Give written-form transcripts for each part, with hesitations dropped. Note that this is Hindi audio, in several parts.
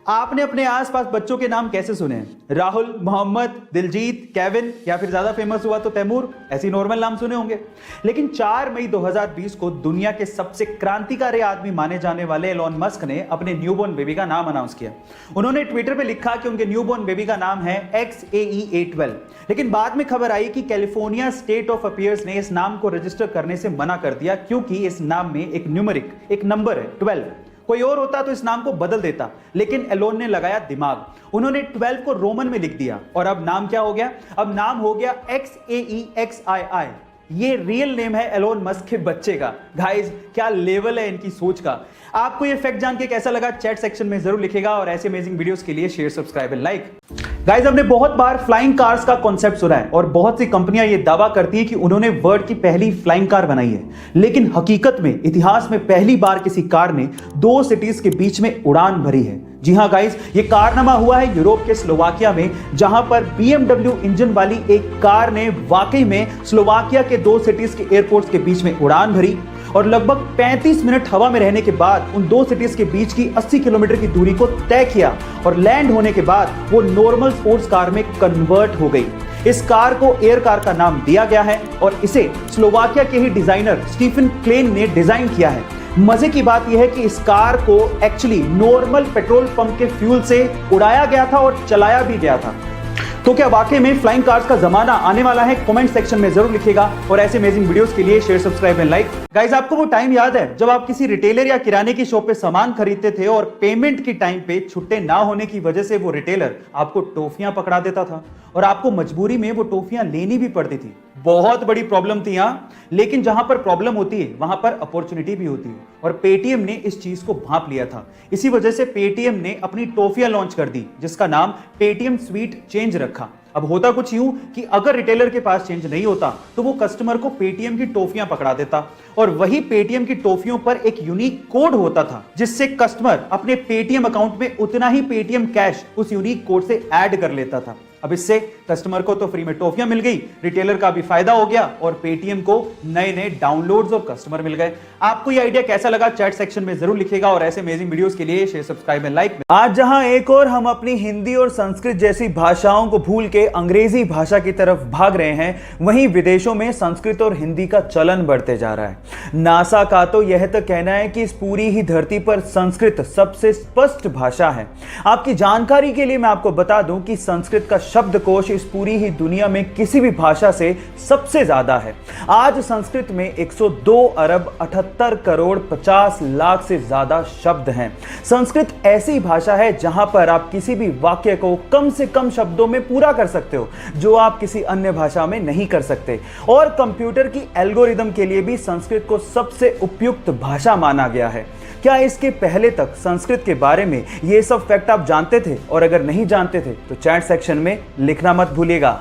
आपने अपने आसपास बच्चों के नाम कैसे सुने हैं? राहुल, मोहम्मद, दिलजीत, केविन या फिर ज्यादा फेमस हुआ तो तैमूर, ऐसी नॉर्मल नाम सुने होंगे। लेकिन 4 मई 2020 को दुनिया के सबसे क्रांतिकारी आदमी माने जाने वाले एलोन मस्क ने अपने न्यूबॉर्न बेबी का नाम अनाउंस किया। उन्होंने ट्विटर पे लिखा कि उनके न्यूबॉर्न बेबी का नाम है XAE-A12। लेकिन बाद में खबर आई कि कैलिफोर्निया स्टेट ऑफ अफेयर्स ने इस नाम को रजिस्टर करने से मना कर दिया, क्योंकि इस नाम में एक नंबर है 12। कोई और होता तो इस नाम को बदल देता, लेकिन एलोन ने लगाया दिमाग। उन्होंने 12 को रोमन में लिख दिया और अब नाम क्या हो गया? अब नाम हो गया XAEXII। ये रियल नेम है एलोन मस्क के बच्चे का। गाइस, क्या लेवल है इनकी सोच का। आपको ये फैक्ट जान के कैसा लगा चैट सेक्शन में जरूर लिखेगा और ऐसे अमेजिंग वीडियोस के लिए share, subscribe and like. Guys, हमने बहुत बार फ्लाइंग कार्स का कॉन्सेप्ट सुना है और बहुत सी कंपनियां ये दावा करती हैं कि उन्होंने वर्ल्ड की पहली फ्लाइंग कार बनाई है। लेकिन हकीकत में इतिहास में पहली बार किसी कार ने 2 सिटीज के बीच में उड़ान भरी है। जी हां गाइस, ये कारनामा हुआ है यूरोप के स्लोवाकिया में, जहां पर BMW इंजन वाली एक कार ने वाकई में स्लोवाकिया के 2 सिटीज के एयरपोर्ट्स के बीच में उड़ान भरी और लगभग 35 मिनट हवा में रहने के बाद उन 2 सिटीज के बीच की 80 किलोमीटर की दूरी को तय किया और लैंड होने के बाद वो नॉर्मल स्पोर्ट्स कार में कन्वर्ट हो गई। इस कार को एयर कार का नाम दिया गया है और इसे स्लोवाकिया के ही डिजाइनर स्टीफन क्लेन ने डिजाइन किया है। मजे की बात यह है कि इस कार को एक्चुअली नॉर्मल पेट्रोल पंप के फ्यूल से उड़ाया गया था और चलाया भी गया था। तो क्या वाकई में फ्लाइंग कार्स का जमाना आने वाला है? कमेंट सेक्शन में जरूर लिखिएगा और ऐसे अमेजिंग वीडियोस के लिए share, subscribe and like. Guys, आपको वो टाइम याद है जब आप किसी रिटेलर या किराने की शॉप पे सामान खरीदते थे और पेमेंट की टाइम पे छुट्टे ना होने की वजह से वो रिटेलर आपको टॉफियां पकड़ा देता था और आपको मजबूरी में वो टॉफियां लेनी भी पड़ती थी। बहुत बड़ी प्रॉब्लम थी यहां, लेकिन जहां पर प्रॉब्लम होती है वहां पर अपॉर्चुनिटी भी होती है और पेटीएम ने इस चीज को भांप लिया था। इसी वजह से पेटीएम ने अपनी टॉफियां लॉन्च कर दी, जिसका नाम पेटीएम स्वीट चेंज रखा। अब होता कुछ यूं कि अगर रिटेलर के पास चेंज नहीं होता तो वो कस्टमर को पेटीएम की टॉफियां पकड़ा देता और वही पेटीएम की टॉफियों पर एक यूनिक कोड होता था, जिससे कस्टमर अपने पेटीएम अकाउंट में उतना ही पेटीएम कैश उस यूनिक कोड से ऐड कर लेता था। अब इससे कस्टमर को तो फ्री में टॉफियां मिल गई, रिटेलर का भी फायदा हो गया और पेटीएम को नए नए डाउनलोड्स और कस्टमर मिल गए। आपको ये आइडिया कैसा लगा चैट सेक्शन में जरूर लिखिएगा और ऐसे अमेजिंग वीडियोस के लिए शेयर, सब्सक्राइब एंड लाइक। आज जहां एक और हम अपनी हिंदी और संस्कृत जैसी भाषाओं को भूल के अंग्रेजी भाषा की तरफ भाग रहे हैं, वहीं विदेशों में संस्कृत और हिंदी का चलन बढ़ते जा रहा है। नासा का तो यह तक कहना है कि इस पूरी ही धरती पर संस्कृत सबसे स्पष्ट भाषा है। आपकी जानकारी के लिए मैं आपको बता दूं कि संस्कृत का शब्दकोश इस पूरी ही दुनिया में किसी भी भाषा से सबसे ज्यादा है। आज संस्कृत में 102 अरब 78 करोड़ 50 लाख से ज्यादा शब्द हैं। संस्कृत ऐसी भाषा है जहां पर आप किसी भी वाक्य को कम से कम शब्दों में पूरा कर सकते हो, जो आप किसी अन्य भाषा में नहीं कर सकते। और कंप्यूटर की एल्गोरिदम के लिए भी संस्कृत को सबसे उपयुक्त भाषा माना गया है। क्या इसके पहले तक संस्कृत के बारे में ये सब फैक्ट आप जानते थे? और अगर नहीं जानते थे तो चैट सेक्शन में लिखना मत भूलिएगा।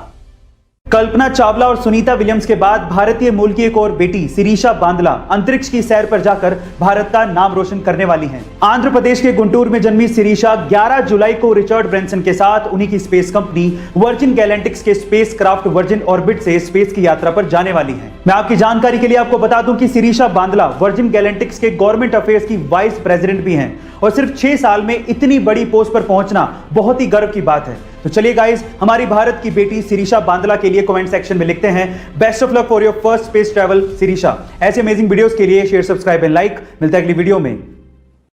कल्पना चावला और सुनीता विलियम्स के बाद भारतीय मूल की एक और बेटी शिरीषा बांदला अंतरिक्ष की सैर पर जाकर भारत का नाम रोशन करने वाली हैं। आंध्र प्रदेश के गुंटूर में जन्मी शिरीषा 11 जुलाई को रिचर्ड ब्रैंसन के साथ उन्हीं की स्पेस कंपनी वर्जिन गैलेक्टिक्स के स्पेस क्राफ्ट वर्जिन ऑर्बिट से स्पेस की यात्रा पर जाने वाली है। मैं आपकी जानकारी के लिए आपको बता दूं कि शिरीषा बांदला वर्जिन गैलेक्टिक्स के गवर्नमेंट अफेयर्स की वाइस प्रेसिडेंट भी हैं और सिर्फ 6 साल में इतनी बड़ी पोस्ट पर पहुंचना बहुत ही गर्व की बात है। तो चलिए गाइस, हमारी भारत की बेटी शिरीषा बांदला के लिए कमेंट सेक्शन में लिखते हैं best of luck for your first space travel Shirisha. ऐसे अमेजिंग वीडियोस के लिए शेयर, सब्सक्राइब एंड लाइक। मिलता है अगली वीडियो में।